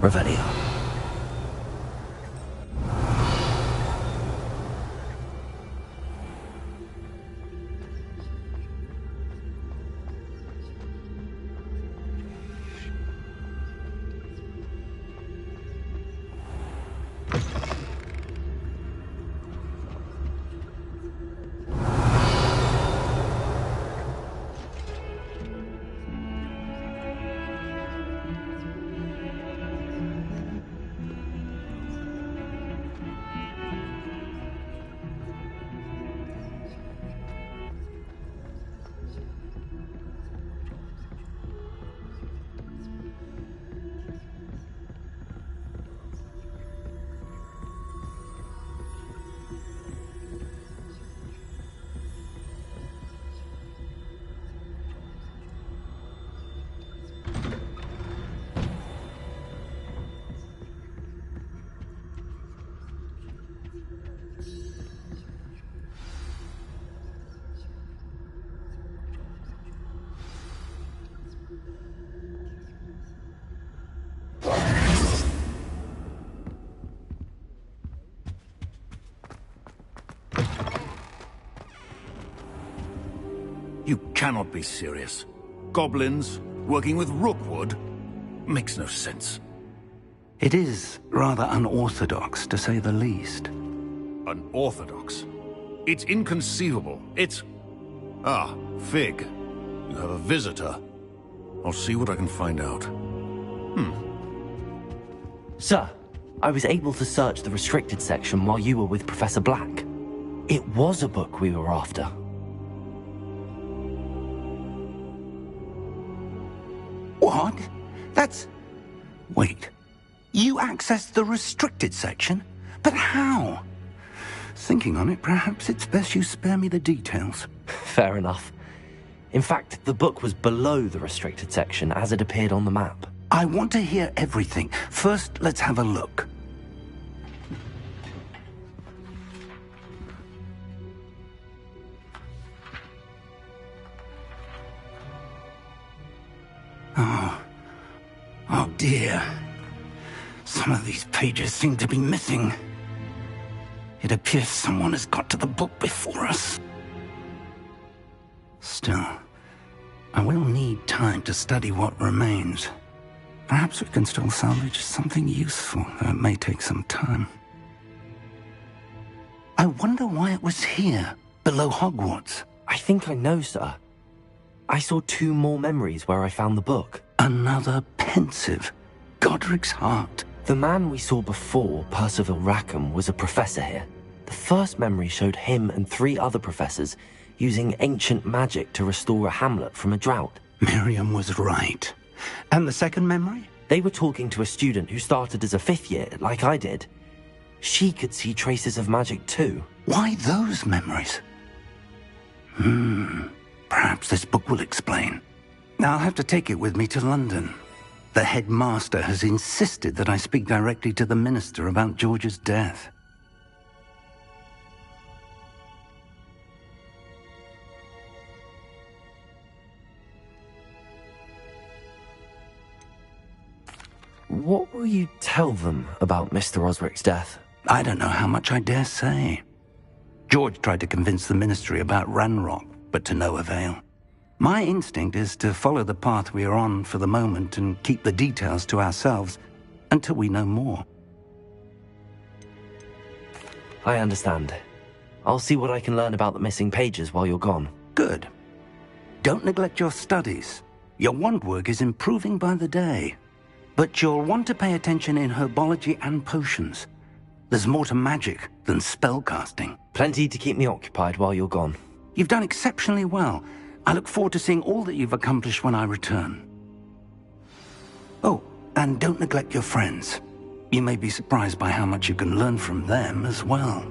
Revelio. You cannot be serious. Goblins working with Rookwood? Makes no sense. It is rather unorthodox, to say the least. Unorthodox? It's inconceivable. It's... Ah, Fig. You have a visitor. I'll see what I can find out. Sir, I was able to search the restricted section while you were with Professor Black. It was a book we were after. What? That's... Wait. You accessed the restricted section? But how? Thinking on it, perhaps it's best you spare me the details. Fair enough. In fact, the book was below the restricted section as it appeared on the map. I want to hear everything. First, let's have a look. Oh dear. Some of these pages seem to be missing. It appears someone has got to the book before us. Still, I will need time to study what remains. Perhaps we can still salvage something useful, though it may take some time. I wonder why it was here, below Hogwarts. I think I know, sir. I saw 2 more memories where I found the book. Another pensive. Godric's heart. The man we saw before, Percival Rackham, was a professor here. The first memory showed him and 3 other professors using ancient magic to restore a hamlet from a drought. Miriam was right. And the second memory? They were talking to a student who started as a 5th year, like I did. She could see traces of magic too. Why those memories? Perhaps this book will explain. I'll have to take it with me to London. The headmaster has insisted that I speak directly to the minister about George's death. What will you tell them about Mr. Osric's death? I don't know how much I dare say. George tried to convince the ministry about Ranrock, but to no avail. My instinct is to follow the path we are on for the moment and keep the details to ourselves until we know more. I understand. I'll see what I can learn about the missing pages while you're gone. Good. Don't neglect your studies. Your wand work is improving by the day. But you'll want to pay attention in herbology and potions. There's more to magic than spellcasting. Plenty to keep me occupied while you're gone. You've done exceptionally well. I look forward to seeing all that you've accomplished when I return. Oh, and don't neglect your friends. You may be surprised by how much you can learn from them as well.